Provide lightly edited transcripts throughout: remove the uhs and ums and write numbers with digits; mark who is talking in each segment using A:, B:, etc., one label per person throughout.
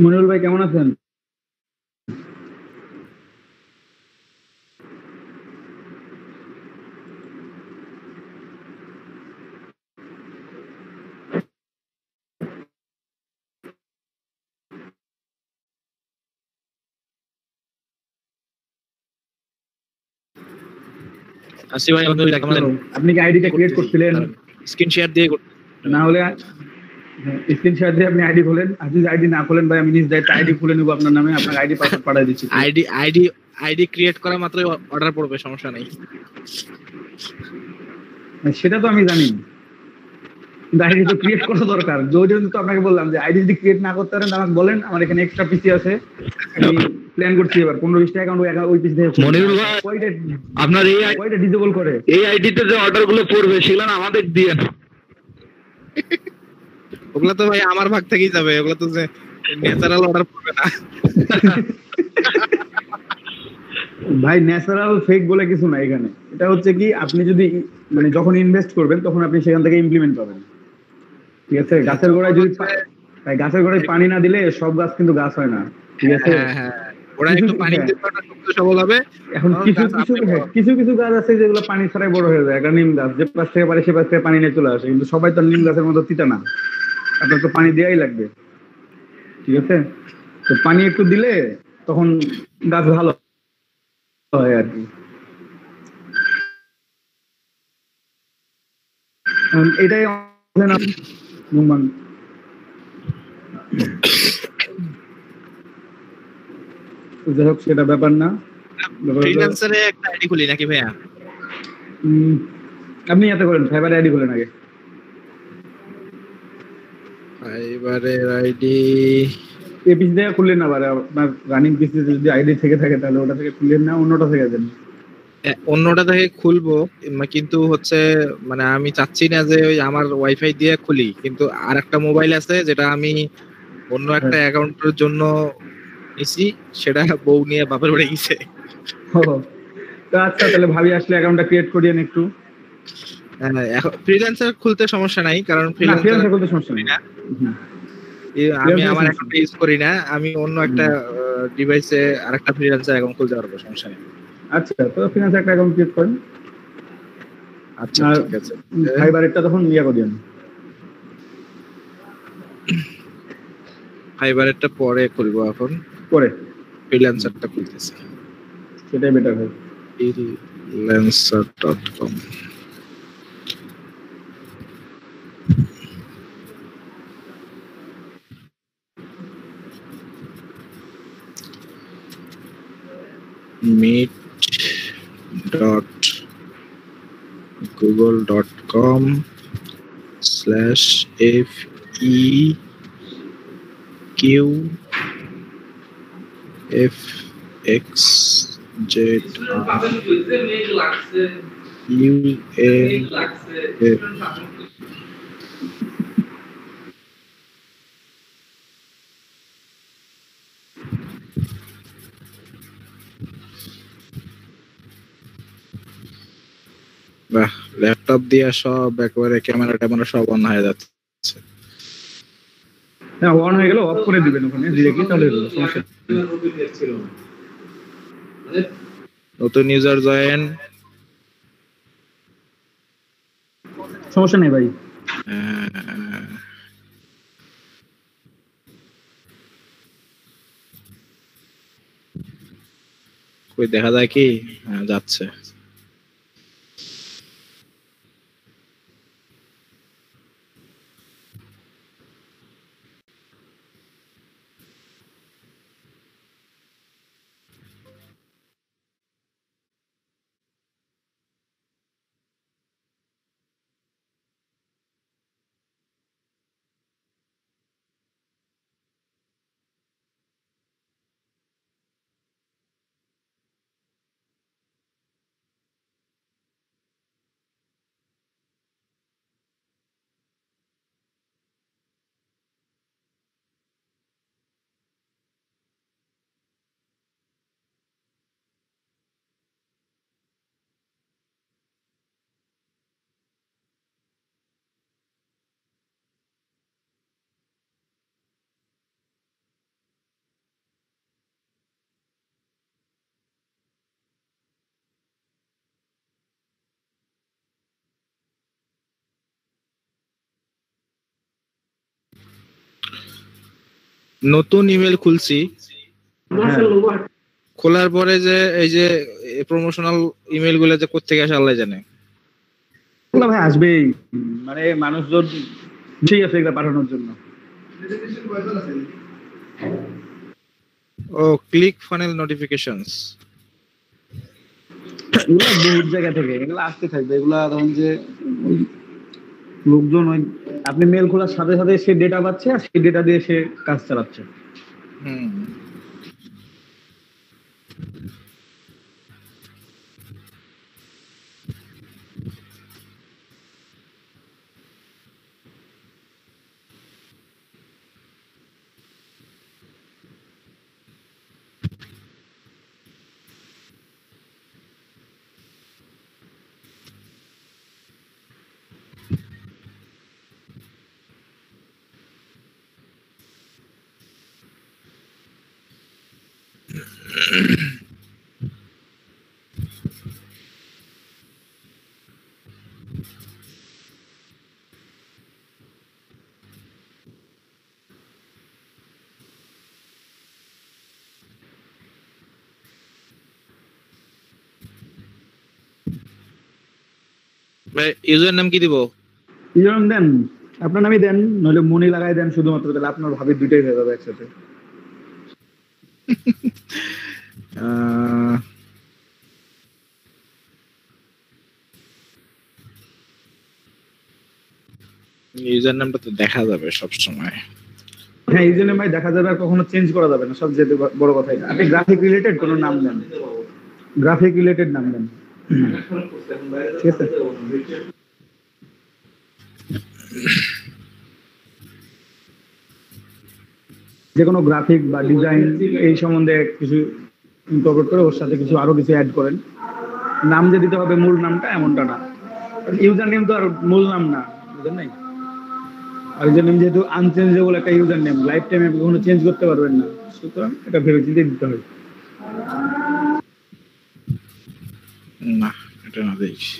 A: মনিরুল ভাই কেমন আছেন?
B: আসি ভাই, আলহামদুলিল্লাহ। কেমন আছেন?
A: আপনি কি আইডিটা ক্রিয়েট করছিলেন?
B: স্ক্রিন শেয়ার দিয়ে
A: না হলে স্ক্রিন শেয়ার দিয়ে আপনি আইডি খোলেন, আর যদি আইডি না খোলেন ভাই আমি নিজ দায়িত্বে আইডি খুলে নেবো আপনার নামে, আপনার আইডি পাসওয়ার্ড পাঠিয়ে দিচ্ছি।
B: আইডি ক্রিয়েট করা মাত্রই অর্ডার পড়বে, সমস্যা নেই।
A: সেটা তো আমি জানি, কিন্তু আইডি তো ক্রিয়েট করা দরকার। ওই জন্য তো আপনাকে বললাম যে আইডি যদি ক্রিয়েট না করতে পারেন আমাকে বলেন, আমার এখানে এক্সট্রা পিসি আছে, আমি প্ল্যান করছি এবার 15-20 অ্যাকাউন্ট ওই পিসি থেকে
C: মনিরুল ভাই, আপনার
A: কয়টা ডিসেবল করে
C: এই আইডিতে যে অর্ডার গুলো পড়বে সেগুলো আমাদের দিয়ে
B: ওগুলো তো ভাই আমার ভাগ থেকেই যাবে, ওগুলো তো যে ন্যাচারাল অর্ডার পড়বে না
A: ভাই। ন্যাচারাল ফেক বলে কিছু না এখানে। এটা হচ্ছে কি, আপনি যদি মানে যখন ইনভেস্ট করবেন তখন আপনি সেখান থেকে ইমপ্লিমেন্ট পাবেন, ঠিক আছে? গাছের গোড়ায় যদি গাছের গোড়ায় পানি না দিলে সব গাছ কিন্তু গাছ হয় না, ঠিক আছে?
B: ওরা একটু পানি দিলে ওটা শক্ত সবল হবে।
A: এখন কিছু কিছু গাছ আছে যেগুলো পানি ছাড়াই বড় হয়ে যায়। একটা নিম গাছ যে পাশ থেকে পারে সে পাশ থেকে পানি নিয়ে চলে আসে, কিন্তু সবাই তো নিম গাছের মতো তিতা না, আপনার তো পানি দেওয়াই লাগবে, ঠিক আছে? তো পানি একটু দিলে তখন গাছ ভালো হয় আর কি। এটাই যাই হোক, সেটা ব্যাপার না।
B: ফ্রিল্যান্সারে একটা আইডি খুলি নাকি ভাইয়া?
A: আপনি এত করেন, ফাইবারে আইডি খুলেন আগে।
B: ফাইবারের আইডি
A: এই পিস থেকে খুললেন না, আপনার রানিং পিসি যদি আইডি থেকে থাকে তাহলে ওটা থেকে খুললেন না, অন্যটা থেকে দেন।
B: অন্যটা থেকে খুলবো, কিন্তু হচ্ছে মানে আমি চাচ্ছি না যে ওই আমার ওয়াইফাই দিয়ে খুলি, কিন্তু আর একটা মোবাইল আছে যেটা আমি অন্য একটা অ্যাকাউন্টের জন্য নিছি, সেটা বউ নিয়ে বাপের বাড়ি গেছে।
A: তো আচ্ছা, তাহলে ভাবি আসলে অ্যাকাউন্টটা ক্রিয়েট করিয়েন একটু।
B: এখন ফ্রিল্যান্সার খুলতে সমস্যা নাই, কারণ
A: ফ্রিল্যান্সার খুলতে সমস্যা নেই,
B: আমি আমার অ্যাকাউন্টটা ইউজ করি না, আমি অন্য একটা ডিভাইসে আরেকটা ফ্রিল্যান্সার অ্যাকাউন্ট খুলতে পারবো, সমস্যা নেই।
A: আচ্ছা, তো ফ্রিল্যান্সার একটা অ্যাকাউন্ট ক্রিয়েট করেন।
B: আচ্ছা ঠিক আছে,
A: ফাইবারেরটা তখন ইয়া করিয়েন।
B: ফাইবারেরটা পরে খুলবো, এখন
A: পরে
B: ফ্রিল্যান্সারটা খুলতেছি,
A: সেটাই বেটার হবে।
B: freelancer.com meet.google.com/FEQFXZUNA. বাহ, ল্যাপটপ দিয়ে সব একেবারে ক্যামেরা ট্যামেরা সব অন হয়ে যাচ্ছে।
A: হ্যাঁ, অন হয়ে গেল, অফ করে দিবেন ওখানে ডিরেক্টলি, তাহলে সমস্যা নেই।
B: নতুন ইউজার জয়েন,
A: সমস্যা নেই ভাই।
B: কই দেখা যায় কি? যাচ্ছে। নতুন ইমেল খুলছি,
A: হ্যাঁ।
B: খোলার পরে যে এই যে প্রমোশনাল ইমেল গুলো যে কোত্থেকে আসে আল্লাহ জানে।
A: এগুলো ভাই আসবেই, মানে মানুষজন সেই আছে এগুলো পাঠানোর জন্য।
B: ও ক্লিক ফানেল নোটিফিকেশনস,
A: এগুলো বহুত জায়গা থেকে এগুলো আসতে থাকবে। এগুলা ধরুন যে ওই লোকজন ওই আপনি মেল খোলার সাথে সাথে সে ডেটা পাচ্ছে আর সেই ডেটা দিয়ে সে কাজ চালাচ্ছে।
B: হুম। ইউজার নাম কি দিব?
A: ইউজার দেন, আপনার নামই দেন, নইলে মনি লাগাই দেন শুধুমাত্র, তাহলে আপনার ভাবি দুইটাই হয়ে যাবে একসাথে।
B: ইউজার নামটা তো দেখা যাবে সব সময়।
A: হ্যাঁ, এই জন্য ভাই দেখা যাবে আর কখনো চেঞ্জ করা যাবে না, সবচেয়ে বড় কথা এটা। আপনি গ্রাফিক রিলেটেড কোনো নাম দেন, গ্রাফিক রিলেটেড নাম দেন, ঠিক আছে? যে কোনো গ্রাফিক বা ডিজাইন এই সম্বন্ধে কিছু ইনকর্পোরেট করে ওর সাথে কিছু আরো কিছু অ্যাড করেন। নাম যে দিতে হবে মূল নামটা এমনটা না, ইউজার নেম তো আর মূল নাম না, বুঝলেন নাই? আর ইউজার নেম যেহেতু আনচেঞ্জেবল একটা ইউজার নেম, লাইফ টাইম আপনি কখনো চেঞ্জ করতে পারবেন না, সুতরাং এটা ভেবে চিন্তে দিতে হবে।
B: না এটা না দেখি।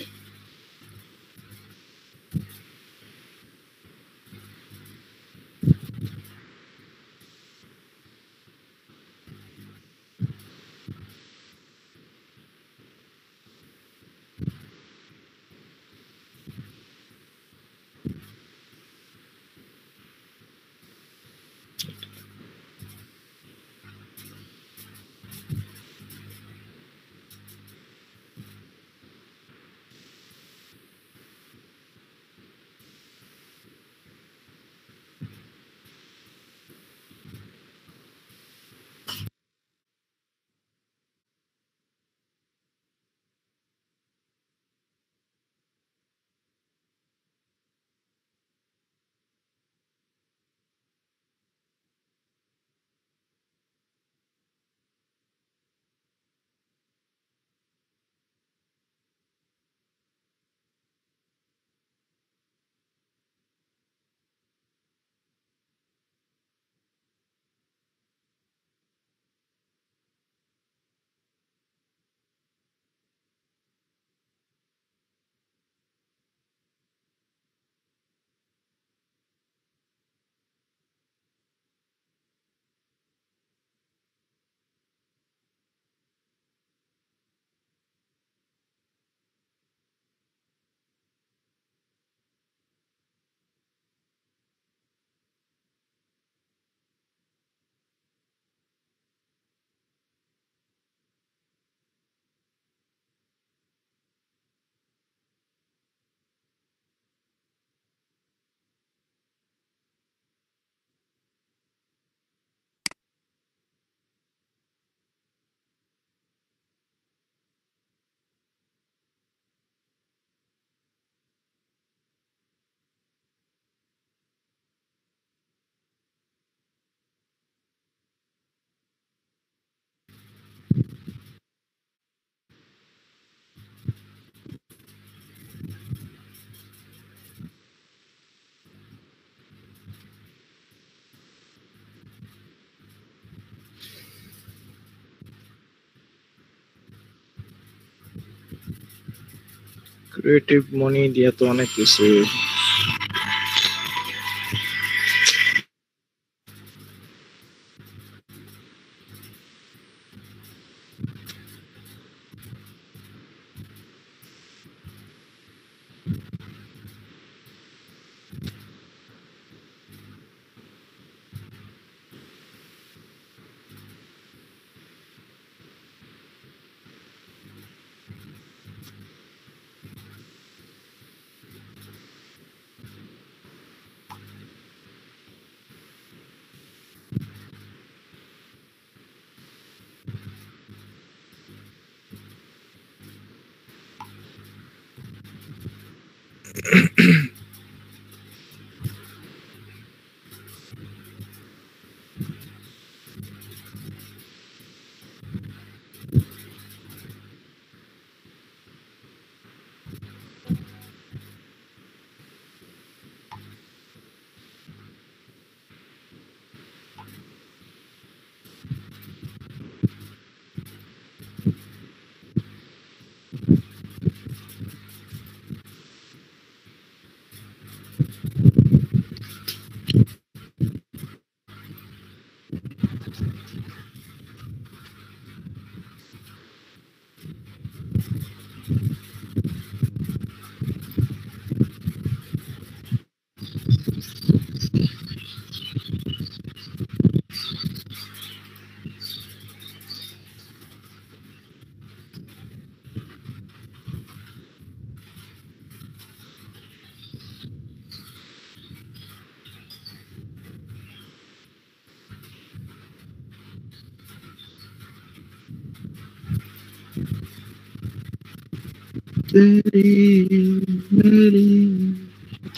B: ক্রিয়েটিভ মনি দিয়া তো অনেক কিছু।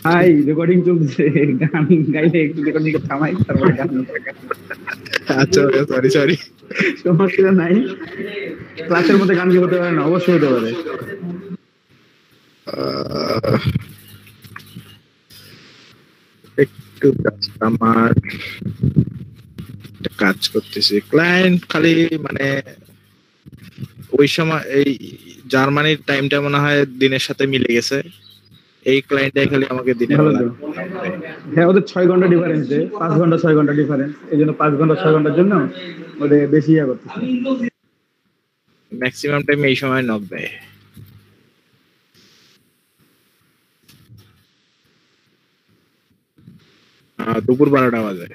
A: হাই রেকর্ডিং চলছে, গান গাইলে একটু রেকর্ডিং থামাই তারপরে গান।
B: আচ্ছা সরি সরি।
A: সমস্যা নাই, ক্লাসের মধ্যে গান কি হতে পারে না? অবশ্যই হতে পারে।
B: একটু আমার কাজ করতেছি, ক্লায়েন্ট খালি মানে ওই সময় এই জার্মানির টাইমটা মনে হয় দিনের সাথে মিলে গেছে, এই ক্লায়েন্টটাই খালি আমাকে দিনের
A: ভালো
B: বেলা।
A: তো। হ্যাঁ, ওদের 6 ঘন্টা ডিফারেন্স, 5 ঘন্টা 6 ঘন্টা ডিফারেন্স, এই জন্য 5 ঘন্টা 6 ঘন্টার জন্য ওদের বেশি ইয়া করতেছে।
B: ম্যাক্সিমাম টাইম এই সময় নক দেয়। দুপুর 12টা বাজে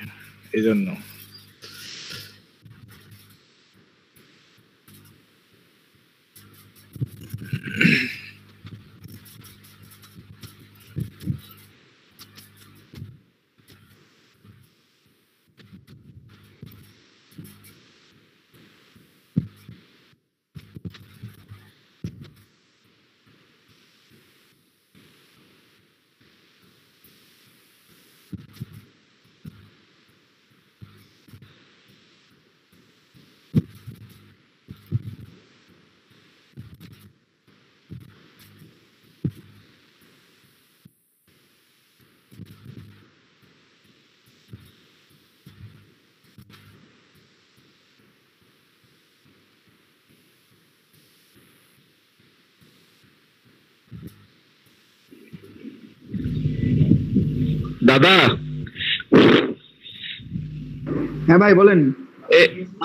B: এই জন্য।
C: দাদা,
A: হ্যাঁ ভাই বলেন।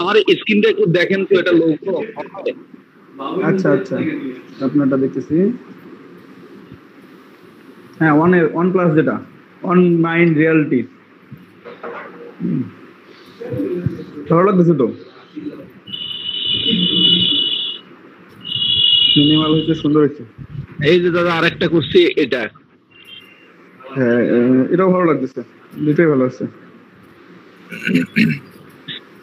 C: আমার স্ক্রিনটা একটু দেখেন তো, এটা লোক।
A: আচ্ছা আচ্ছা, আপনারটা দেখতেছি। হ্যাঁ, ওয়ান প্লাস, যেটা অন মাইন্ড রিয়ালিটি। ভালো লাগতেছে তো, মিনিমাল হচ্ছে, সুন্দর হচ্ছে।
C: এই যে দাদা আরেকটা করছি এটা।
A: হ্যাঁ, এটাও ভালো লাগতেছে, দুটোই ভালো আছে।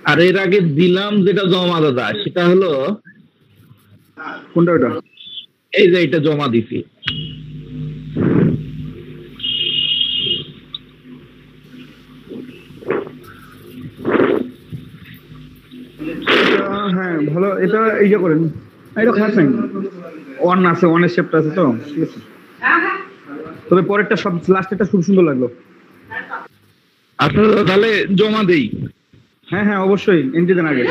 C: আর এর আগে দিলাম যেটা জমা দাদা, সেটা হলো
A: কোনটা ওটা?
C: এই যে এটা জমা দিছি।
A: হ্যাঁ ভালো, এটা এই যে করেন, এটা খারাপ নাই। ওয়ান আছে, ওয়ানের শেপটা আছে তো, ঠিক আছে। তবে পরেরটা সব লাস্টেরটা খুব সুন্দর লাগলো।
C: আচ্ছা দাদা, তাহলে জমা দেই।
A: হ্যাঁ হ্যাঁ অবশ্যই, এন্ট্রি দেন আগে।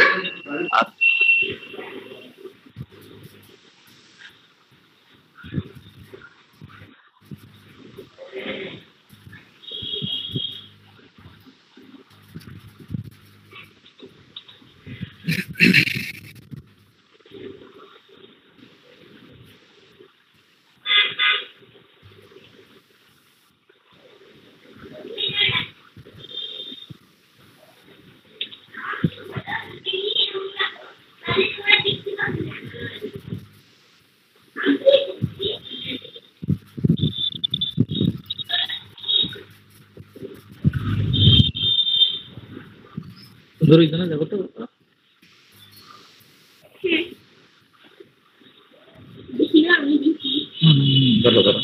C: ধরে না যাবো তো। ধরো ধরো।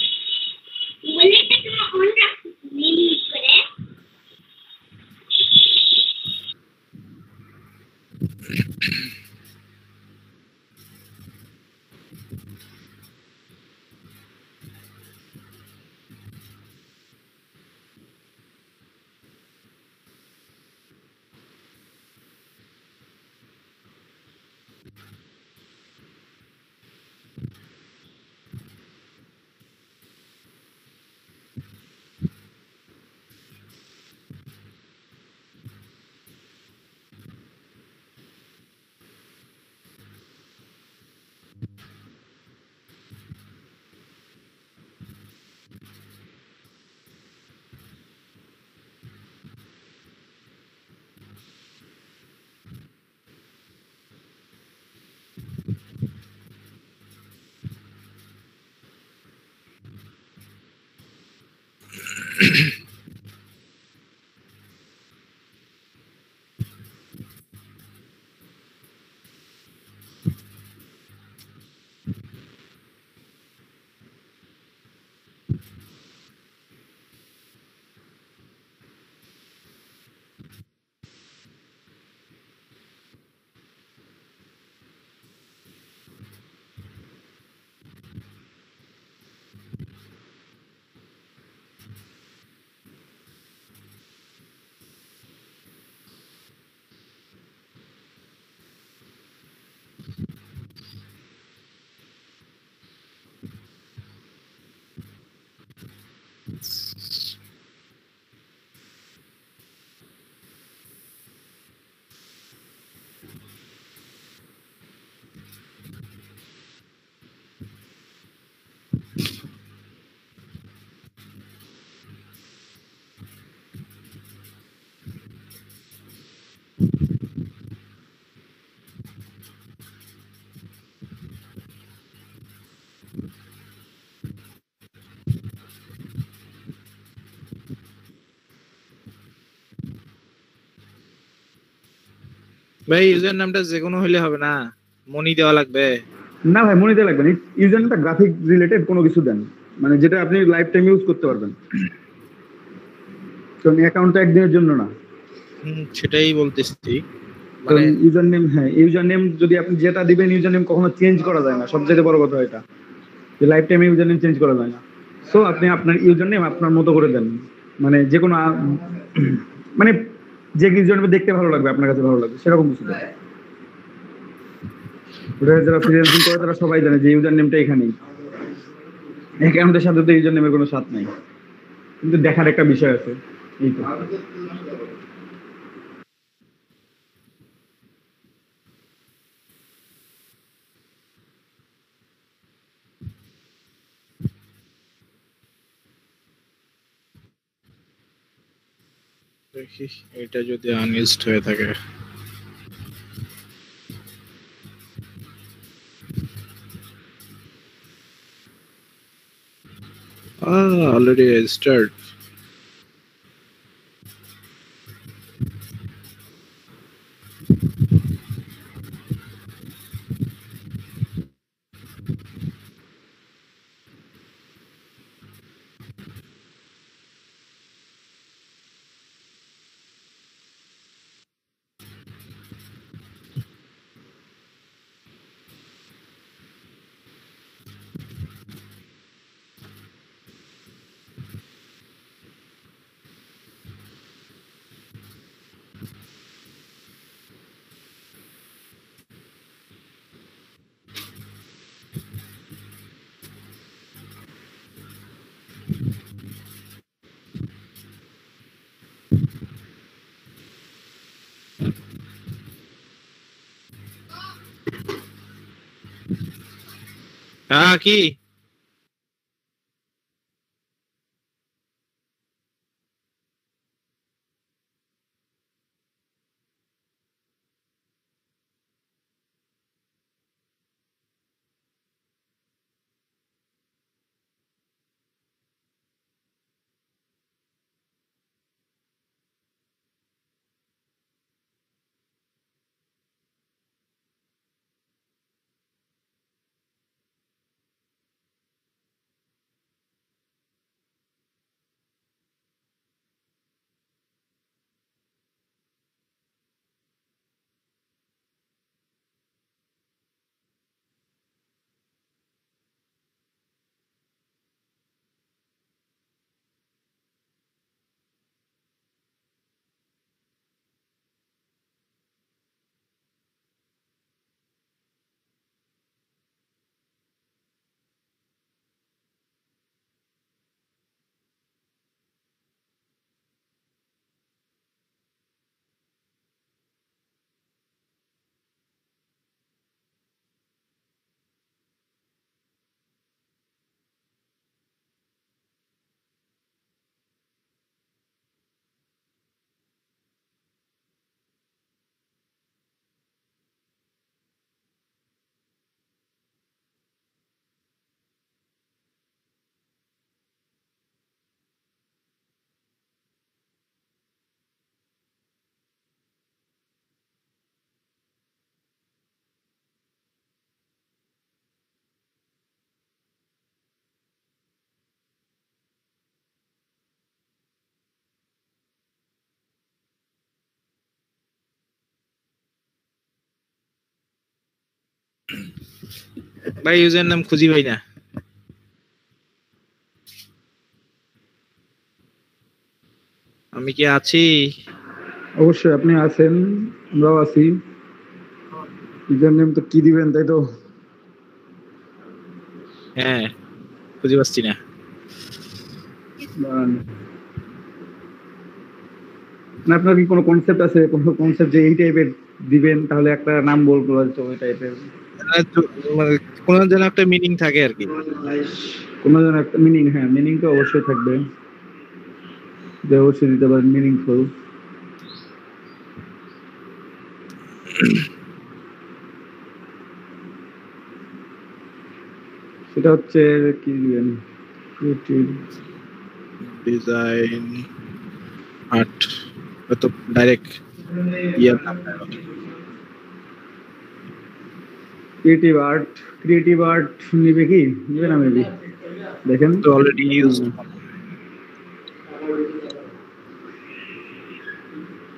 B: ভাই ইউজার নামটা যে কোনো হইলে হবে না, মনি দেওয়া লাগবে?
A: না ভাই, মনে দিতে লাগবে না, ইউজার নেমটা গ্রাফিক রিলেটেড কোনো কিছু দেন, মানে যেটা আপনি লাইফ টাইম ইউজ করতে পারবেন, কারণ অ্যাকাউন্টটা একদিনের জন্য না।
B: সেটাই বলতেছি,
A: কারণ
B: মানে
A: ইউজার নেম, হ্যাঁ ইউজার নেম যদি আপনি যেটা দিবেন ইউজার নেম কখনো চেঞ্জ করা যায় না, সবচেয়ে বড় কথা এটা, যে life time user name change করা যায় না। সো আপনি আপনার ইউজার নেম আপনার মতো করে দেন, মানে যে কোনো মানে যে ইউজার নেম দেখতে ভালো লাগবে, আপনার কাছে ভালো লাগবে সেরকম কিছু দেন। ওটা যারা ফ্রিল্যান্সিং করে তারা সবাই জানে যে ইউজার নেমটা এখানেই, অ্যাকাউন্টের সাথে তো ইউজার নেমের কোনো সাথ নাই, কিন্তু দেখার একটা বিষয় আছে, এই তো।
B: দেখি এটা যদি আনইউজড হয়ে থাকে। Already registered. হ্যাঁ কি? ভাই ইউজার নাম খুঁজি ভাই না। আমি কি আছি?
A: অবশ্যই আপনি আছেন, আমরাও আছি। ইউজার নেম তো কি দিবেন তাই তো?
B: হ্যাঁ, খুঁজে পাচ্ছি না।
A: দাঁড়ান। না আপনার কি কোনো কনসেপ্ট আছে, কোনো কনসেপ্ট যে এই টাইপের দিবেন, তাহলে একটা নাম বলবো হয়তো ওই টাইপের।
B: মানে কোন যেন একটা মিনিং থাকে আর কি।
A: কোনো যেন একটা মিনিং, হ্যাঁ মিনিং তো অবশ্যই থাকবে, যে অবশ্যই দিতে পারেন মিনিংফুল। সেটা হচ্ছে কি দিবেন, ক্রিয়েটিভ
B: ডিজাইন আর্ট, তো ডাইরেক্ট ইয়ার নাম।
A: Creative art. ক্রিয়েটিভ আর্ট নিবে কি, নিবে না মেবি, দেখেন
B: তো অলরেডি ইউজ।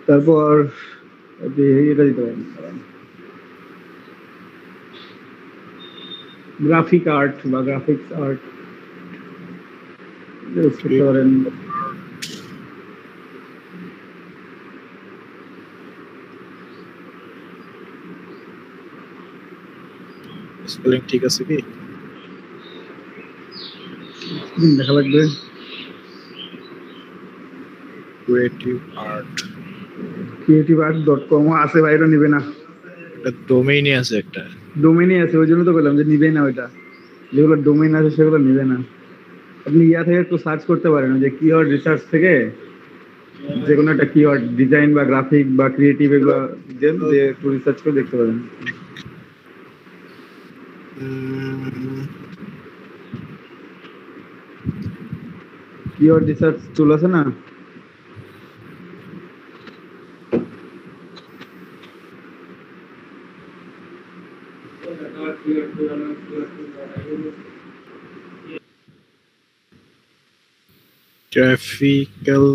A: তারপর এটা দিতে পারেন, গ্রাফিক আর্ট বা গ্রাফিক্স আর্ট ইউজ করতে পারেন।
B: স্পেলিং ঠিক আছে কি?
A: দেখা লাগবে।
B: Creative art,
A: creative art .com আছে, বাইরে নিবে না।
B: এটা ডোমেইনই আছে একটা।
A: ডোমেইনই আছে, ওই জন্য তো বললাম যে নিবে না, ওইটা যেগুলো ডোমেইন আছে সেগুলো নিবে না। আপনি ইয়া থেকে একটু সার্চ করতে পারেন, যে কিওয়ার্ড রিসার্চ থেকে যে কোনো একটা কিওয়ার্ড, ডিজাইন বা গ্রাফিক বা ক্রিয়েটিভ, এগুলো দেন, দিয়ে একটু রিসার্চ করে দেখতে পারেন। কিওয়ার্ড রিসার্চ টুল আছে না?
B: Graphical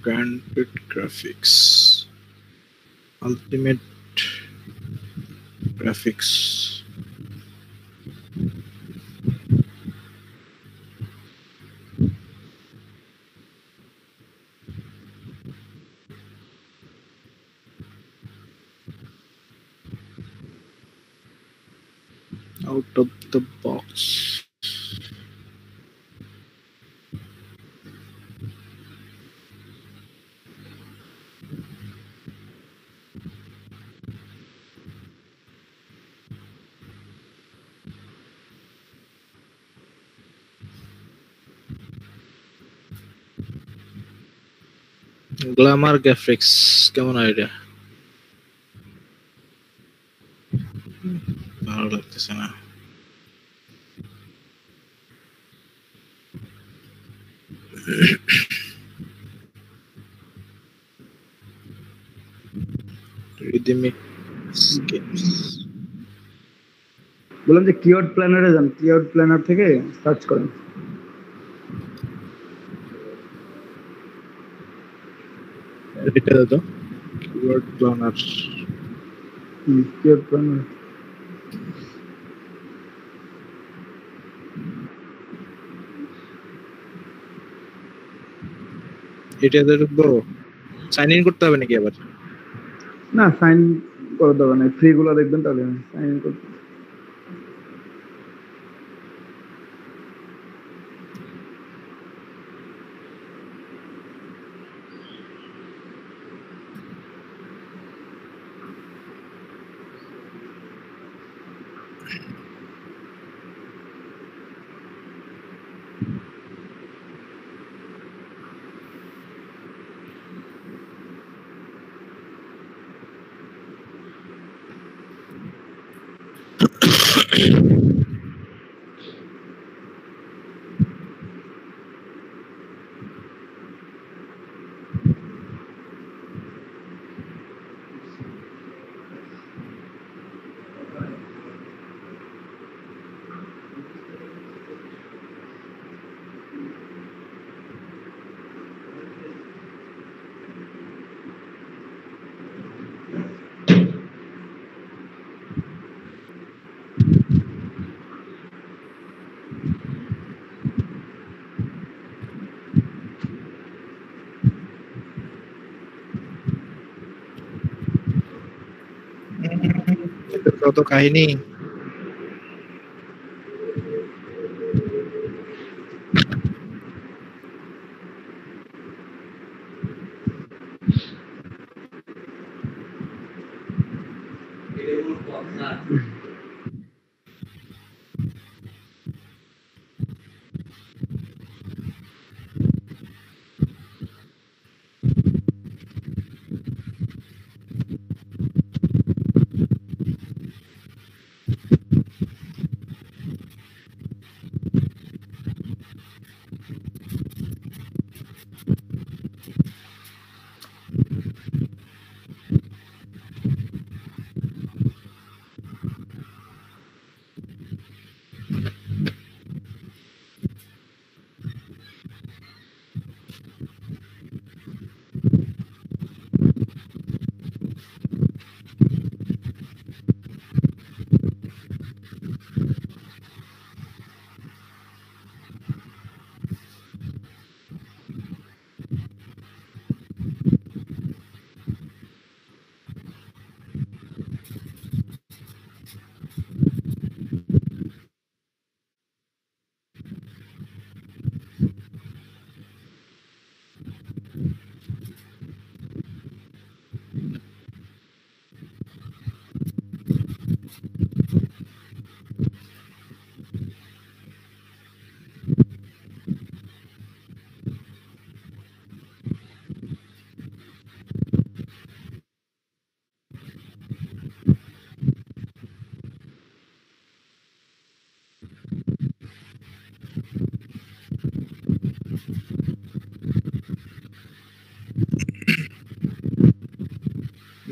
B: Gambit Graphics, Ultimate Graphics. Out of the box. Glamour graphics কেমন আইডিয়া? ভালো লাগতেছে না। রিদমিক স্কেপস,
A: বললাম যে কিওয়ার্ড প্ল্যানারে যান, কিওয়ার্ড প্ল্যানার থেকে সার্চ করেন।
B: এটা তো কিওয়ার্ড প্ল্যানার।
A: কিওয়ার্ড প্ল্যানার
B: এটাতে ঢুকবো, সাইন ইন করতে হবে নাকি আবার?
A: না, সাইন করার দরকার নেই, ফ্রি গুলো দেখবেন তাহলে সাইন ইন করতে।
B: কত কাহিনী।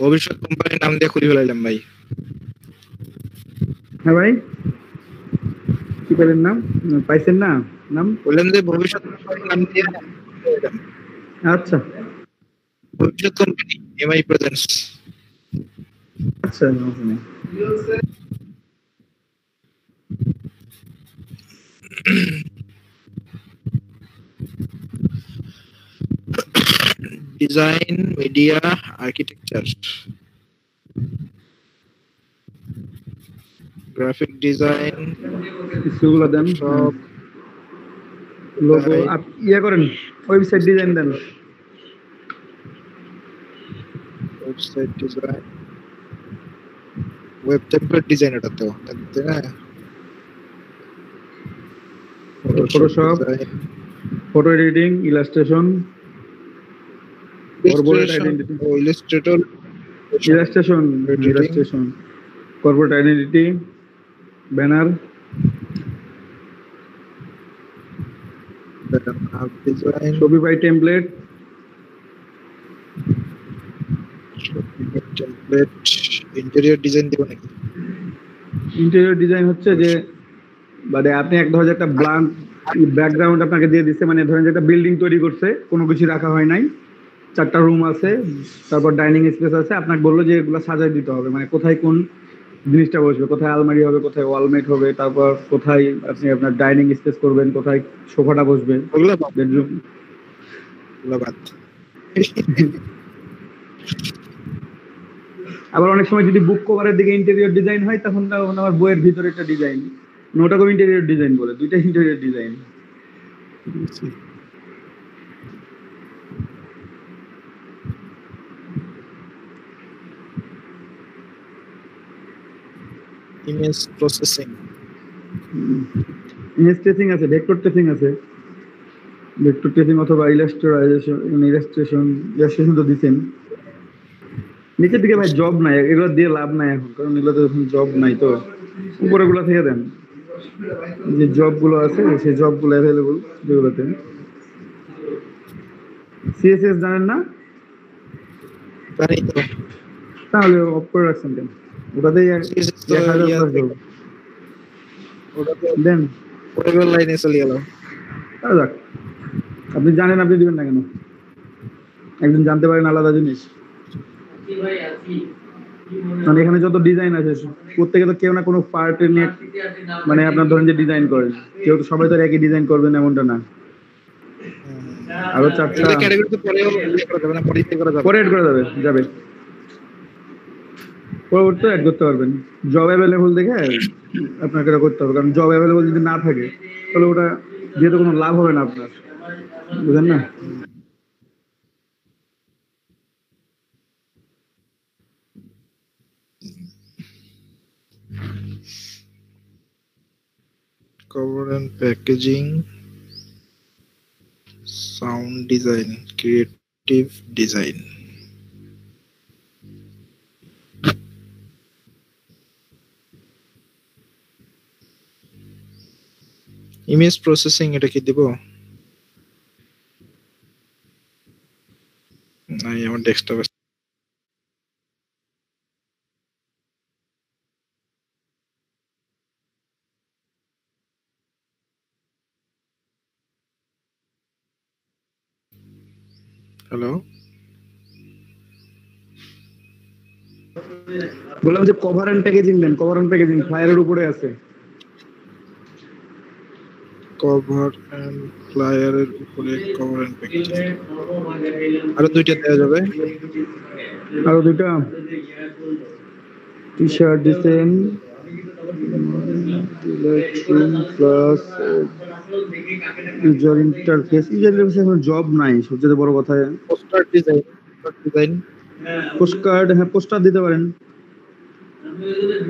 B: ভবিষ্যৎ কোম্পানির নাম দিয়ে খুলে ফেলাইলাম ভাই।
A: হ্যাঁ ভাই, কি পেলেন নাম? পাইছেন না নাম?
B: বললাম যে ভবিষ্যৎ কোম্পানির নাম দিয়ে
A: আচ্ছা
B: ভবিষ্যৎ কোম্পানি এমআই প্রেজেন্টস।
A: আচ্ছা, সমস্যা নেই।
B: Design, media, architecture, graphic design,
A: কিছুগুলো দেন,
B: সব
A: লোগো ইয়ে করেন, ওয়েবসাইট ডিজাইন দেন।
B: Website design, web template design, এটা তো তাই না?
A: Photoshop, photo editing, illustration, corporate identity, illustration, corporate identity, banner,
B: design,
A: Shopify template,
B: template, interior design দিব নাকি?
A: ইন্টেরিয়র ডিজাইন হচ্ছে যে মানে আপনি এক ধরনের একটা ব্ল্যাঙ্ক ব্যাকগ্রাউন্ড আপনাকে দিয়ে দিচ্ছে, মানে ধরেন যে একটা বিল্ডিং তৈরি করছে, কোনো কিছু রাখা হয় নাই, 4টা রুম আছে, তারপর ডাইনিং স্পেস আছে, আপনাকে বললো যে এগুলো সাজাই দিতে হবে, মানে কোথায় কোন জিনিসটা বসবে, কোথায় আলমারি হবে, কোথায় ওয়ালমেট হবে, তারপর কোথায় আপনি আপনার ডাইনিং স্পেস করবেন, কোথায় সোফাটা বসবে,
B: ওগুলো
A: বেডরুম।
B: বাদ।
A: আবার অনেক সময় যদি বুক কভারের দিকে ইন্টেরিয়র ডিজাইন হয়, তখন আমার বইয়ের ভিতরে একটা ডিজাইন, ওটাকেও ইন্টেরিয়র ডিজাইন বলে, দুইটা interior design.
B: Image processing,
A: image tracing আছে, ভেক্টর ট্রেসিং আছে, ভেক্টর ট্রেসিং অথবা ইলাস্ট্রেশন তো দিচ্ছেন। নিচের দিকে ভাই জব নাই, এগুলো দিয়ে লাভ নাই এখন, কারণ এগুলো তো এখন জব নাই, তো উপরে গুলো থেকে দেন, যে জব গুলো আছে সেই জব গুলো অ্যাভেলেবল যেগুলোতে। সিএসএস জানেন না?
B: জানি তো।
A: তাহলে অফ করে রাখছেন কেন? ওটাতেই দেন,
B: ওয়েব লাইনে চলে গেল।
A: যাক, আপনি জানেন, আপনি দিবেন না কেন? একদিন জানতে পারেন আলাদা জিনিস। মানে এখানে যত ডিজাইন আছে প্রত্যেকে তো কেউ না কোনো পার্ট নিয়ে মানে আপনার ধরেন যে ডিজাইন করেন, কেউ তো সবাই তো একই ডিজাইন করবেন এমনটা না। আরো 4টা
B: ক্যাটাগরিতে পরেও ইয়ে করা যাবে না, পরে ইয়ে করা যাবে।
A: পরে এড করা যাবে। পরবর্তীতে অ্যাড করতে পারবেন। জব অ্যাভেলেবল দেখে আপনাকে এটা করতে হবে, কারণ জব অ্যাভেলেবল যদি না থাকে তাহলে ওটা দিয়ে তো কোনো লাভ হবে না আপনার, বুঝলেন না?
B: cover and packaging, sound design, creative design. Image processing এটা কি দিব? নাই, আমার ডেস্কটপে। হ্যালো,
A: বললাম যে কভার এন্ড প্যাকেজিং দেন, কভার এন্ড প্যাকেজিং ফ্লায়ারের উপরে আছে।
B: কভার এন্ড ফ্লায়ারের উপরে কভার এন্ড প্যাকেজিং। আরো দুইটা দেওয়া যাবে।
A: আরো দুইটা T shirt design plus user interface. User ইন্টারফেসে এখন জব নাই, সবচেয়ে বড় কথা।
B: Poster design, design
A: post card, হ্যাঁ পোস্টার দিতে পারেন।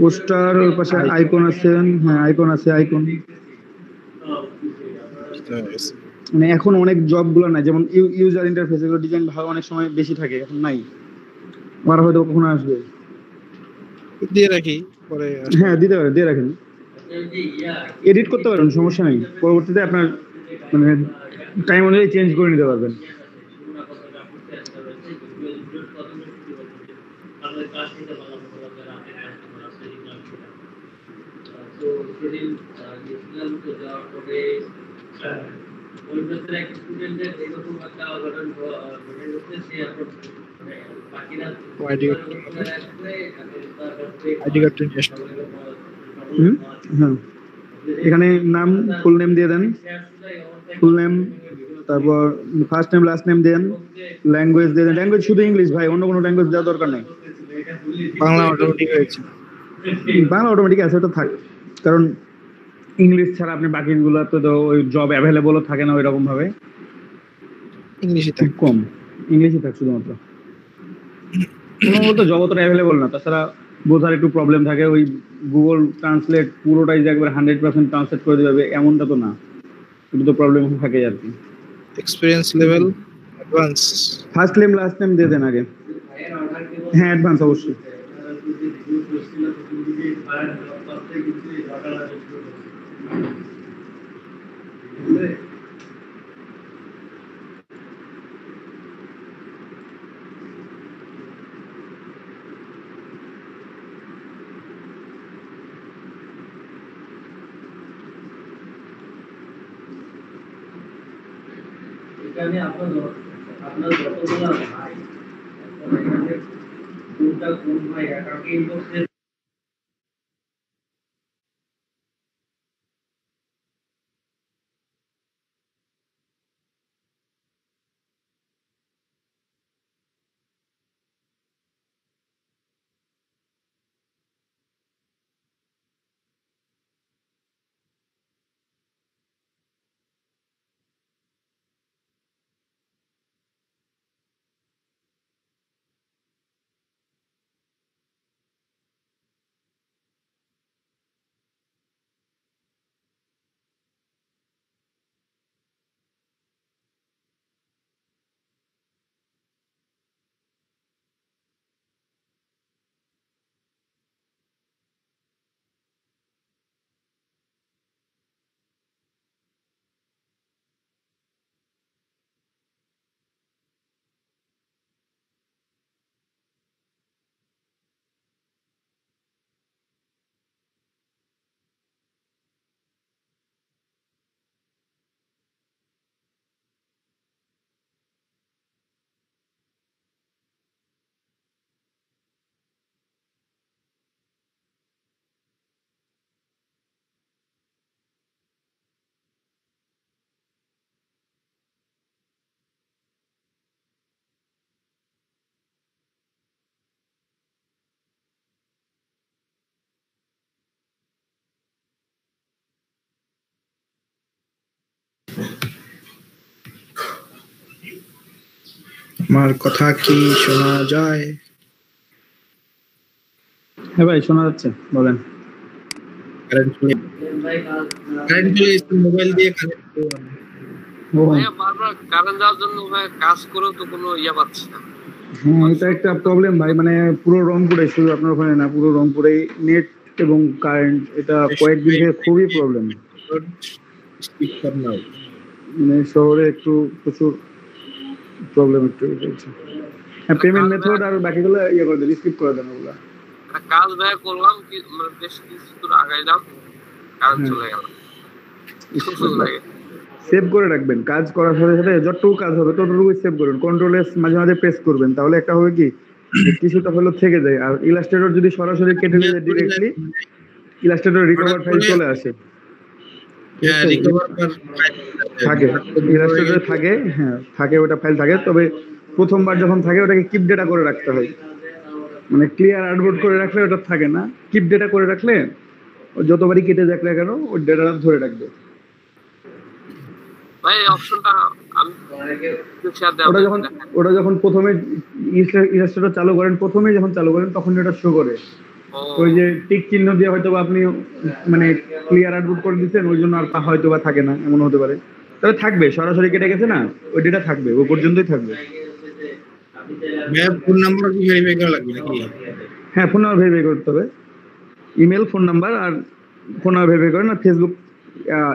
A: পোস্টার ওর পাশে আইকন আছে, হ্যাঁ আইকন আছে, আইকন। মানে এখন অনেক জব গুলো নাই, যেমন ইউজার ইন্টারফেস এগুলো ডিজাইন ভালো অনেক সময় বেশি থাকে, এখন নাই। আমার হয়তো কখনো আসবে,
B: দিয়ে রাখি পরে।
A: হ্যাঁ দিতে পারেন, দিয়ে রাখেন, এডিট করতে পারেন, সমস্যা নেই। পরবর্তীতে আপনার মানে টাইম অনুযায়ী চেঞ্জ করে নিতে পারবেন।
B: আইডি কার্ডটা নিয়ে আসতে।
A: হ্যাঁ, এখানে নাম, ফুল নেম দিয়ে দেন, ফুল নেম, তারপর ফার্স্ট নেম লাস্ট নেম দেন, ল্যাঙ্গুয়েজ দিয়ে দেন। ল্যাঙ্গুয়েজ শুধু ইংলিশ ভাই, অন্য কোনো ল্যাঙ্গুয়েজ দেওয়ার দরকার নেই।
B: বাংলা অটোমেটিক হয়েছে।
A: বাংলা অটোমেটিক আছে, ওটা থাক, কারণ ইংলিশ ছাড়া আপনি বাকিগুলোতে তো ওই জব অ্যাভেলেবলও থাকে না ওই রকম ভাবে,
B: ইংলিশই
A: খুব
B: থাকে।
A: কম ইংলিশই থাকে শুধুমাত্র। কোনো জব অতটা অ্যাভেলেবল না, তাছাড়া বোঝার একটু প্রবলেম থাকে। ওই গুগল ট্রান্সলেট পুরোটাই যে একবার 100% ট্রান্সলেট করে দেবে এমনটা তো না, একটু তো প্রবলেম থাকে আর কি।
B: Experience level advance.
A: First name last name দিয়ে দেন আগে। হ্যাঁ অ্যাডভান্স অবশ্যই। এখানে আপনার যতগুলো ভাই, এখানে কোনটা কোন ভাই কাউকে ইনবক্সে
B: আমার কথা কি শোনা যায়?
A: হ্যাঁ ভাই শোনা যাচ্ছে, বলেন।
B: কারেন্ট চলে এসেছে, মোবাইল দিয়ে কানেক্ট করবো।
A: ও
D: ভাইয়া বারবার কারেন্ট যাওয়ার জন্য ভাই কাজ করেও তো কোনো ইয়ে পাচ্ছি না।
A: হ্যাঁ, এটা একটা প্রবলেম ভাই, মানে পুরো রংপুরে, শুধু আপনার ওখানে না, পুরো রংপুরে নেট এবং কারেন্ট এটা কয়েকদিন থেকে খুবই প্রবলেম।
B: Speak for now.
A: মানে শহরে একটু প্রচুর প্রবলেম একটু চলছে। হ্যাঁ, পেমেন্ট মেথড আর বাকিগুলো ইয়ে করে দেন, স্কিপ করে দেন ওগুলা।
D: একটা কাজ ভাইয়া করলাম কি মানে বেশ কিছু দূর আগাইলাম, কারেন্ট চলে গেল। সুন্দর লাগে।
A: সেভ করে রাখবেন, কাজ করার সাথে সাথে যতটুকু কাজ হবে ততটুকু সেভ করবেন, কন্ট্রোল এস মাঝে মাঝে প্রেস করবেন, তাহলে একটা হবে কি যে কিছুটা হলেও থেকে যায়। আর ইলাস্ট্রেটর যদি সরাসরি কেটে দিয়ে ডিরেক্টলি ইলাস্ট্রেটর রিকভার ফাইল চলে আসে,
B: হ্যাঁ, recover
A: থাকে ইলাস্ট্রেটরে থাকে, হ্যাঁ থাকে, ওটা ফাইল থাকে। তবে প্রথমবার যখন থাকে ওটাকে কিপ ডেটা করে রাখতে হয়, মানে ক্লিয়ার আউটপুট করে রাখলে ওটা থাকে না, কিপ ডেটা করে রাখলে ও যতবারই কেটে যাক না কেন ওই ডেটাটা ধরে রাখবে।
D: ভাই এই অপশনটা আমি শেয়ার দেব।
A: ওটা যখন প্রথমে ইলাস্ট্রেটর চালু করেন, প্রথমেই যখন চালু করেন তখন এটা শো করে, ওই যে টিক চিহ্ন দিয়ে হয়তো বা আপনি মানে ক্লিয়ার আউটপুট করে দিচ্ছেন, ওই জন্য আর হয়তো বা থাকে না, এমন হতে পারে। তবে থাকবে, সরাসরি কেটে গেছে না, ওই ডেটা থাকবে, ও পর্যন্তই থাকবে।
B: ফোন নাম্বার কি ভেরিফাই করা লাগবে নাকি?
A: হ্যাঁ, ফোন নাম্বার ভেরিফাই করতে হবে, ইমেল, ফোন নাম্বার, আর ফোন নাম্বার ভেরিফাই করেন, আর ফেসবুক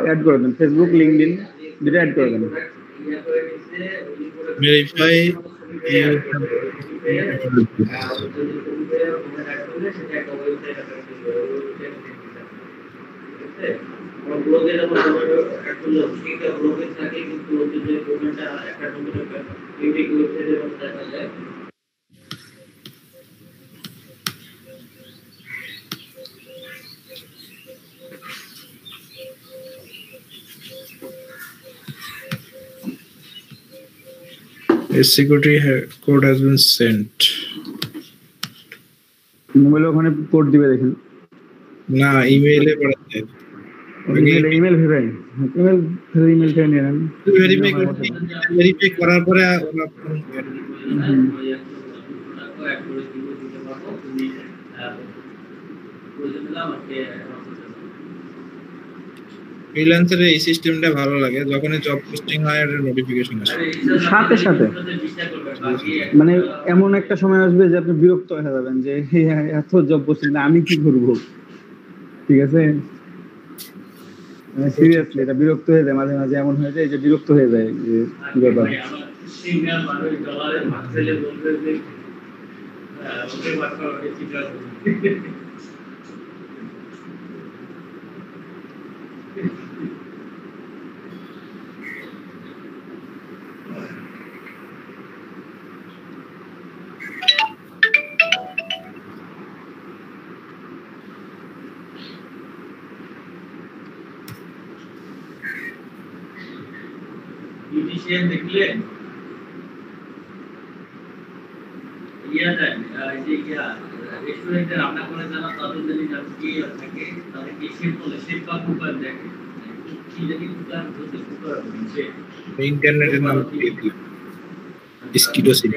A: অ্যাড করে দেন, ফেসবুক লিঙ্কডইন যেটা অ্যাড করে দেন।
B: Verify A security code has been sent.
A: মোবাইলে ওখানে কোড দিবে দেখেন,
B: না, ইমেইলে পাঠাতে।
A: ইমেল থেকে নিয়ে নেন।
B: ভেরিফাই করার পরে ওরা ফোন করে। ফ্রিল্যান্সারের এই সিস্টেমটা ভালো লাগে, যখনই জব পোস্টিং হয় এর নোটিফিকেশন আসে
A: সাথে সাথে। মানে এমন একটা সময় আসবে যে আপনি বিরক্ত হয়ে যাবেন যে এত জব পোস্টিং, আমি কি করব, ঠিক আছে? সিরিয়াসলি এটা বিরক্ত হয়ে যায়, মাঝে মাঝে এমন হয়ে যায় যে বিরক্ত হয়ে যায় যে কি ব্যাপার।
E: বিউটিশিয়ান দেখলে রেস্টুরেন্টে রান্না করে যারা তাদের যদি কি থাকে তাদের কি শেফ বা কুকার দেখে কি জানি কুকার হতে কুকার হচ্ছে
B: ইন্টারনেটের নাম দিয়ে দিই স্কিডোসিন।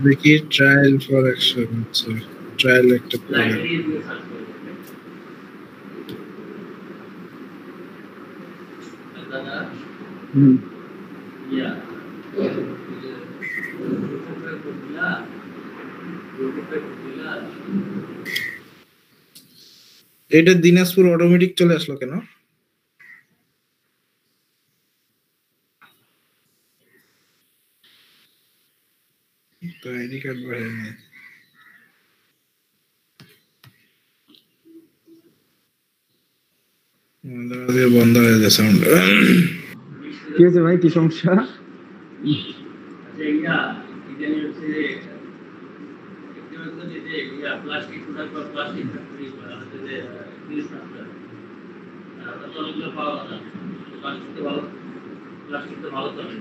B: দেখি ট্রায়াল ফর অ্যাকশন, ট্রায়াল একটা এটা দিনাজপুর অটোমেটিক চলে আসলো কেন? তো আইডি কার্ড বাড়ায়নি, বন্ধ হয়ে যায় সাউন্ড।
A: কি হয়েছে ভাই, কি সমস্যা?
E: প্লাস্টিক ফ্যাক্টরি পাওয়া যায়, প্লাস্টিক তো ভালো চলে।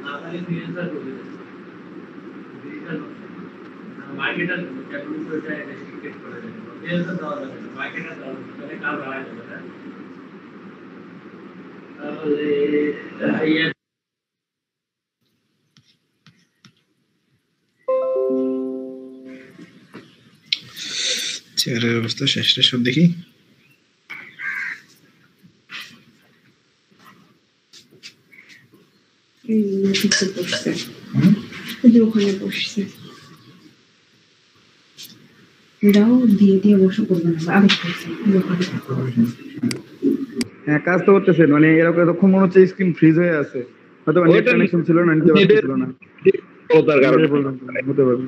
E: না খালি ফ্রিল্যান্সার করে ডিজিটাল মার্কেটার ক্যাপিটালটা রেস্ট্রিক্টেড করে দেয় ফ্রিল্যান্সার দেওয়া যাবে না মার্কেটার দেওয়া যাবে তাহলে কাজ বাড়ায় যাবে না তাহলে ইয়ে
B: চেয়ারের অবস্থা শেষটা সব দেখি।
F: ওখানে বসছে দাও দিয়ে দিয়ে বসে করবে না আরেক
A: হ্যাঁ কাজ তো করতেছেন, মানে এরকম এতক্ষণ মনে হচ্ছে স্ক্রিন ফ্রিজ হয়ে আছে, হয়তো নেট কানেকশন ছিল না, নিতে পারছিল না,
C: তার কারণে
A: হতে পারে।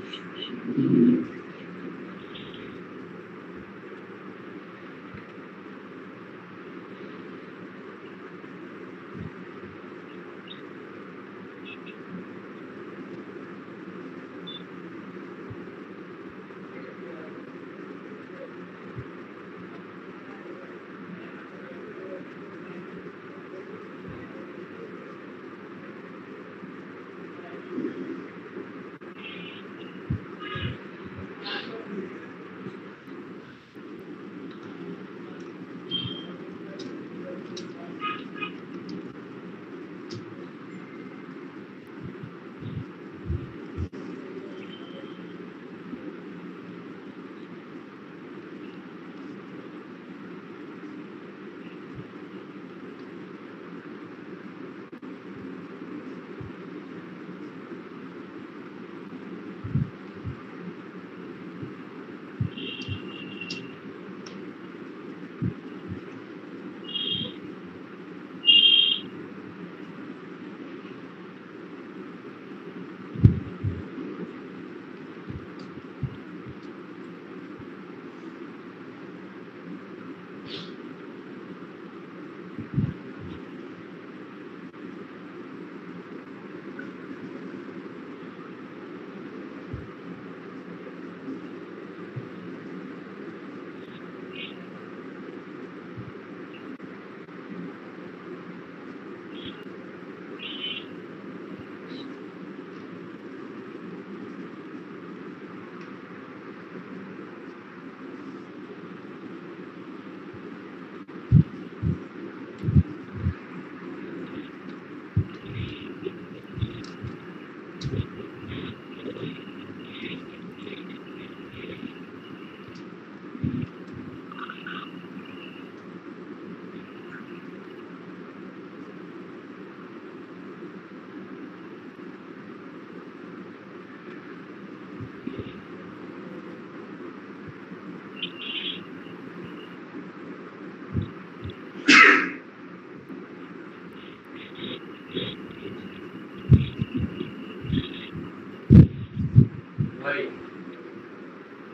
E: ভাই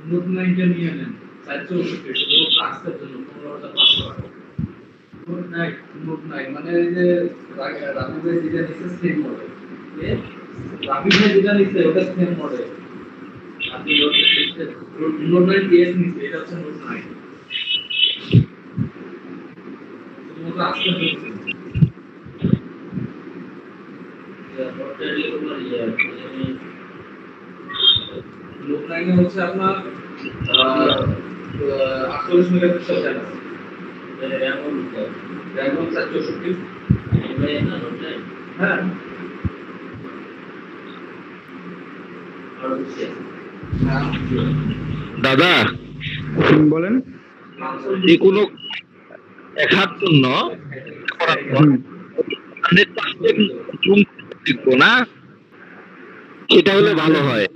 E: নোট 9টা নিয়ে নেন 464 শুধু ক্লাসের জন্য 15,500 টাকা নোট 9 মানে এই যে রাবি ভাই যেটা নিছে সেম মডেল রাবি ভাই যেটা নিছে ওটা সেম মডেল আপনি নোট 9 PS নিছে এটা হচ্ছে নোট 9 শুধু ক্লাসের জন্য নোট 9 হচ্ছে আপনার 48 মেগাপিক্সেল ক্যামেরা র্যাম 464 হ্যাঁ
C: দাদা
A: বলেন।
C: যে কোনো দেখার জন্য দেখবো না, সেটা হলে ভালো হয়।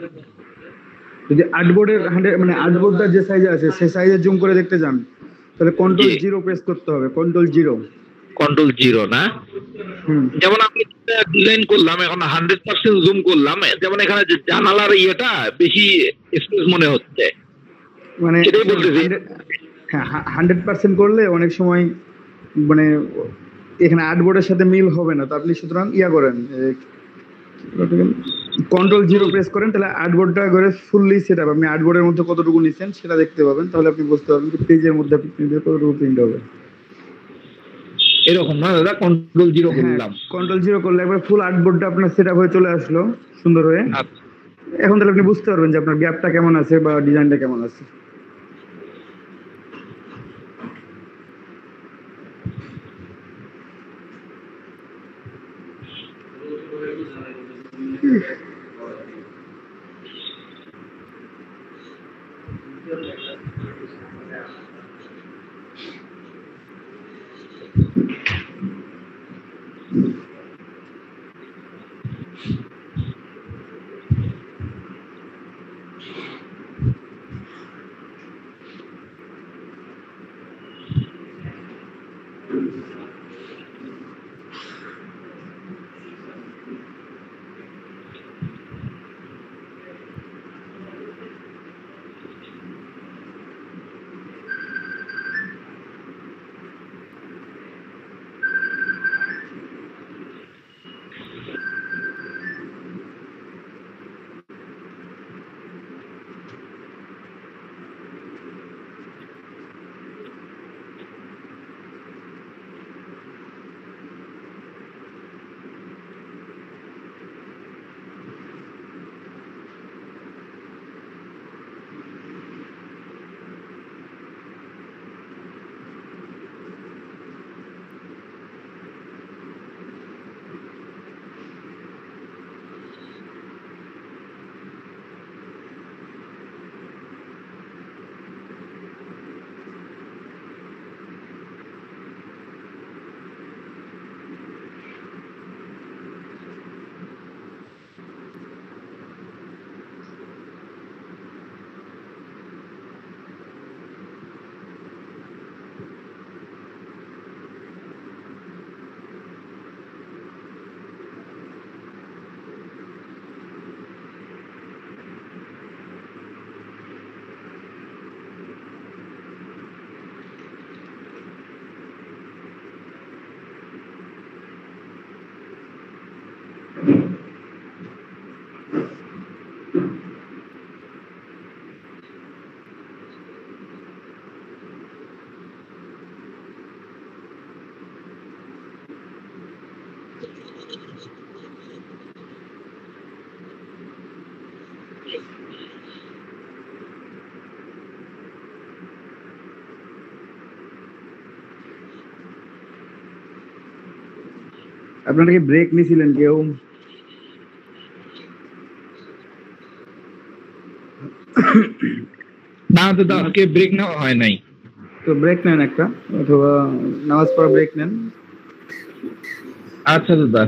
A: যদি আর্টবোর্ডের 100 মানে আর্টবোর্ডটা যে সাইজে আছে সেই সাইজে জুম করে দেখতে চান তাহলে কন্ট্রোল 0 প্রেস করতে হবে, কন্ট্রোল 0
C: না যেমন আমি ডিজাইন করলাম এখন 100% জুম করলাম, যেমন এখানে যে জানালার ইয়েটা বেশি স্পেস মনে হচ্ছে,
A: মানে
C: সেটাই বলতেছি।
A: হ্যাঁ 100% করলে অনেক সময় মানে এখানে আর্টবোর্ডের সাথে মিল হবে না, তো আপনি সুতরাং ইয়া করেন কন্ট্রোল 0 প্রেস করেন, তাহলে আর্টবোর্ডটা করে ফুললি সেটআপ, আপনি আর্টবোর্ডের মধ্যে কতটুকু নিছেন সেটা দেখতে পাবেন, তাহলে আপনি বুঝতে পারবেন যে পেজের মধ্যে আপনি কতটুকু প্রিন্ট হবে।
C: এরকম না দাদা, কন্ট্রোল 0 করলাম।
A: কন্ট্রোল 0 করলে একবার ফুল আর্টবোর্ডটা আপনার সেটআপ হয়ে চলে আসলো সুন্দর হয়ে।
C: আচ্ছা,
A: এখন তাহলে আপনি বুঝতে পারবেন যে আপনার গ্যাপটা কেমন আছে বা ডিজাইনটা কেমন আছে। আপনারা কি ব্রেক নিছিলেন কেউ?
C: না দাদা, আজকে ব্রেক নেওয়া হয় নাই।
A: তো ব্রেক নেন একটা, অথবা নামাজ পড়া ব্রেক নেন।
C: আচ্ছা দাদা।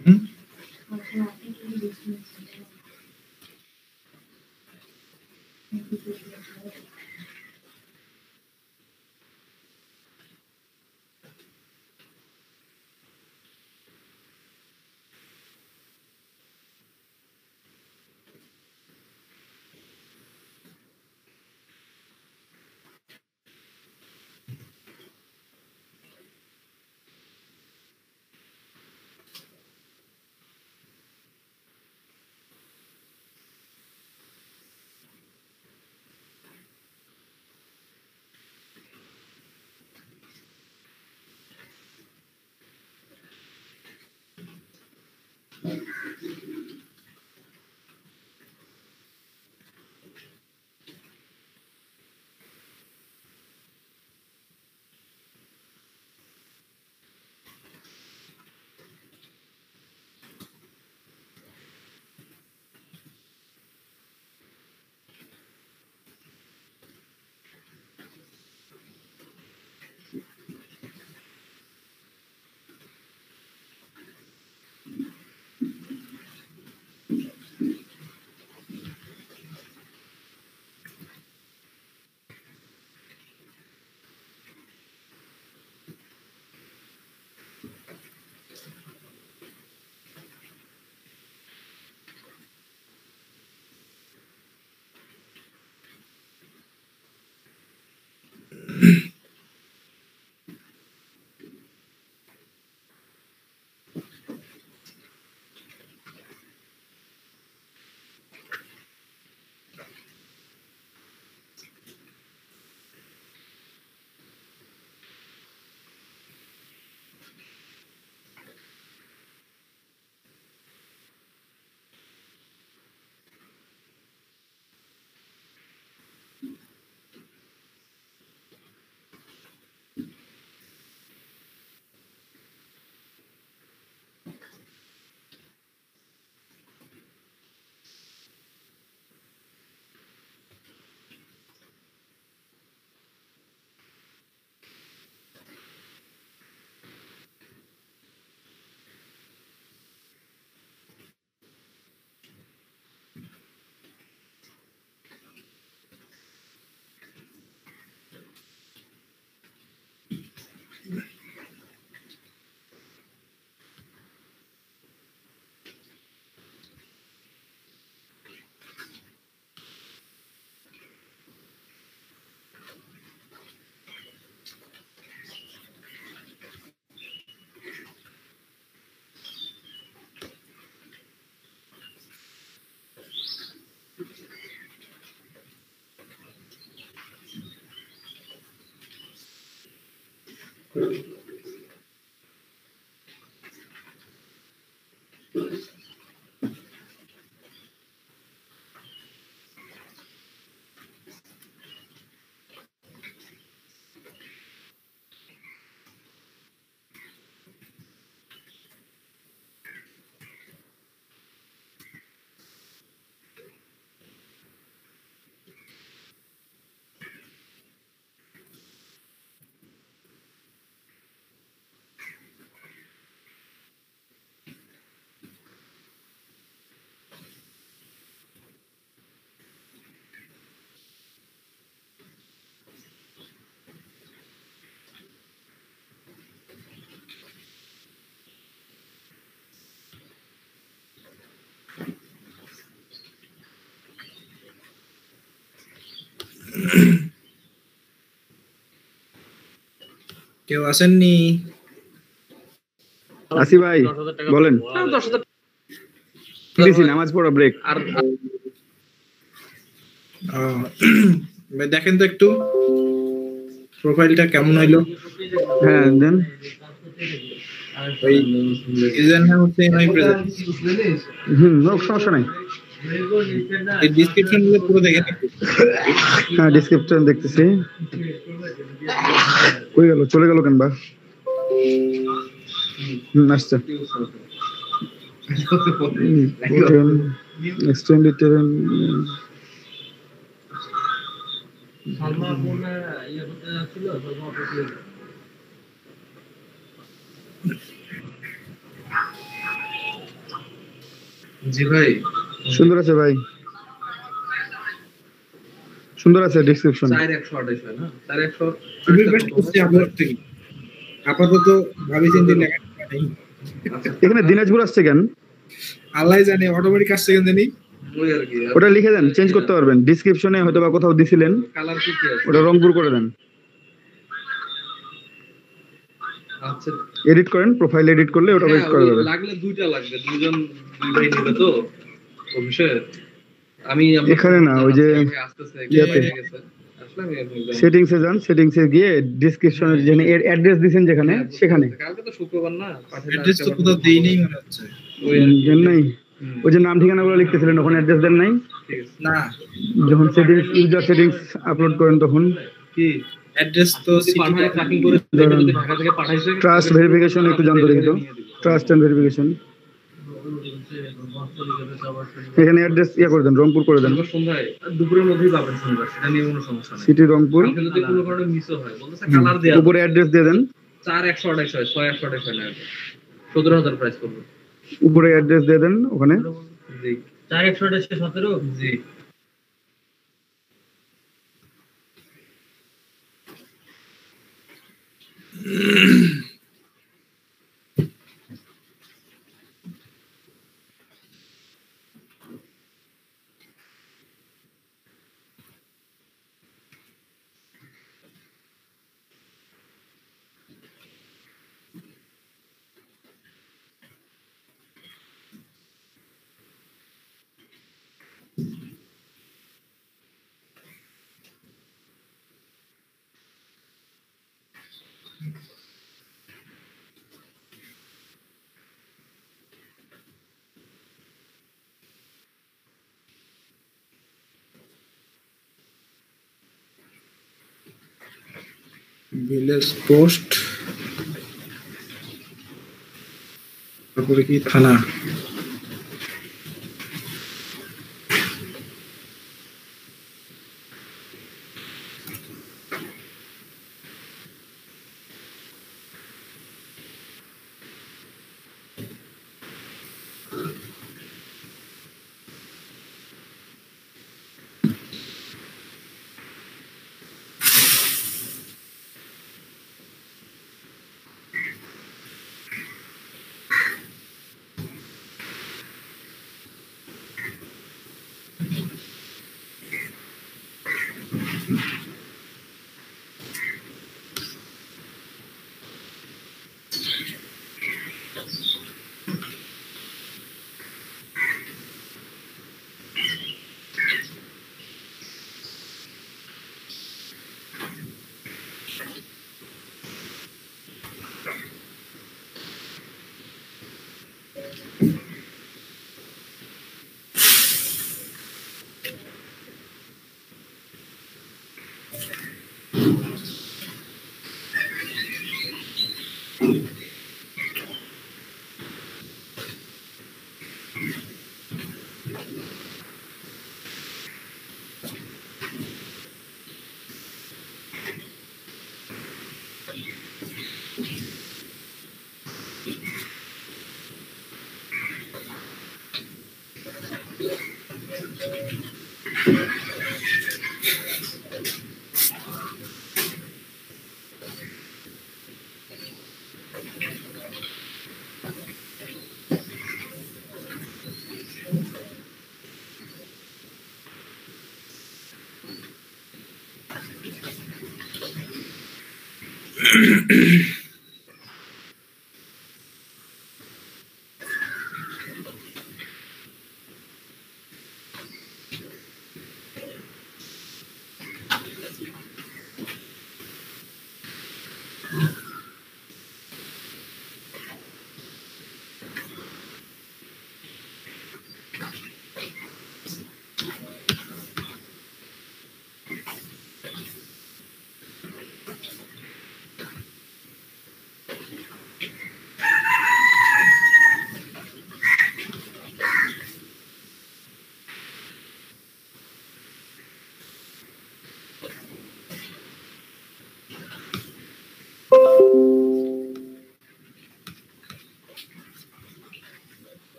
B: হুম? কেউ আসেননি?
A: আসি ভাই বলেন।
D: 10,000
A: দিছি নামাজ পড়া ব্রেক।
D: আর
B: ভাই দেখেন তো একটু প্রোফাইলটা কেমন হইলো।
A: হ্যাঁ দেন।
B: ওই ইউজার নাম হচ্ছে এমআই প্রেজেন্ট।
A: সমস্যা নাই।
B: এই ডেসক্রিপশন গুলো পুরো দেখেন একটু।
A: হ্যাঁ ডেসক্রিপশন দেখতেছি। কই গেল, চলে গেল কেন বা? আসছে। এক্সটেন্ডেড টেরেন
E: সালমা কোন ইয়ে করতে যাচ্ছিল, সালমা অফিসে জি ভাই,
A: সুন্দর আছে ভাই, সুন্দর আছে ডিসক্রিপশন।
E: 4128 হয় না? 4100
B: তুমি বেশ করছি আপলোড থেকে আপাতত ভাবি চিন্তা লেখা নেই।
E: আচ্ছা,
A: এখানে দিনাজপুর আসছে কেন?
B: আল্লাহ জানে অটোমেটিক আসছে কেন জানি।
E: ওই আর কি।
A: ওটা লিখে দেন, চেঞ্জ করতে পারবেন। ডিসক্রিপশনে হয়তো বা কোথাও দিছিলেন,
E: কালার কি আছে?
A: ওটা রংপুর করে দেন।
E: আচ্ছা,
A: এডিট করেন, প্রোফাইল এডিট করলে ওটা বেশ
E: হ্যাঁ,
A: করা
E: ওই
A: যাবে।
E: লাগলে দুইটা লাগবে, দুই ভাই নিবে তো অফিসে। আমি
A: এখানে না, ওই যে
E: আসতেছে
A: ইয়াতে
E: আসলে আমি
A: সেটিংসে যান, সেটিংসে গিয়ে ডিসক্রিপশনে যেখানে এর অ্যাড্রেস দিবেন যেখানে, সেখানে
E: কালকে তো শুক্রবার না,
B: অ্যাড্রেস তো কোথাও দেই নেই মনে হচ্ছে।
E: ওই আর কি।
A: দেন নাই। ওই যে নাম ঠিকানাগুলো লিখতেছিলেন ওখানে অ্যাড্রেস দেন নাই?
E: ঠিক আছে।
B: না,
A: যখন সেটিংস, ইউজার সেটিংস আপলোড করেন তখন
E: কি
B: অ্যাড্রেস তো
E: পাঠায় ট্র্যাকিং করে দেখে যদি ঢাকা থেকে পাঠাইছে,
A: ট্রাস্ট ভেরিফিকেশন একটু জানতে কিন্তু, ট্রাস্ট এন্ড ভেরিফিকেশন এখানে অ্যাড্রেস করে দেন, রংপুর করে দেন।
E: সন্ধ্যায় দুপুরের মধ্যেই পাবেন শুনবার, সেটা নিয়ে কোনো সমস্যা নেই।
A: সিটি রংপুর,
E: কালকে যদি কোনো কারণে মিসও হয়, বলতেছে কালার দেয়া
A: উপরে অ্যাড্রেস দিয়ে দেন,
E: 4128 হয়, 6128 হয় না, 17000 প্রাইস করবে।
A: উপরে অ্যাড্রেস দিয়ে দেন ওখানে।
E: জি 4128 17 জি।
B: ভিলেজ পোস্ট, তারপরে কি থানা।